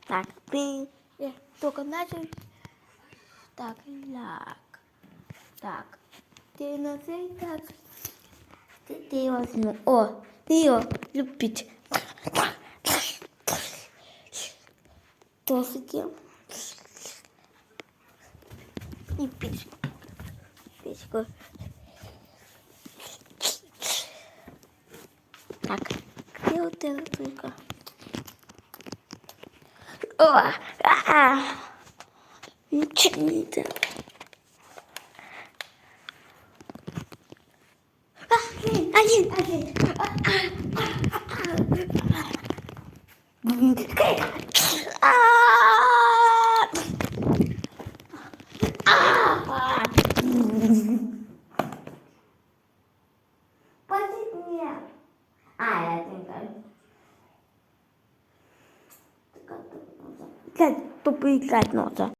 Так, ты только начал. Так, ляг. Так, ты на цей так. Ты возьму. О, ты его любить. Тосики. И печку. Печку. Так, где вот эта только? О, ничего не делаю. Один. Нет. Я не знаю. Тупо играть надо.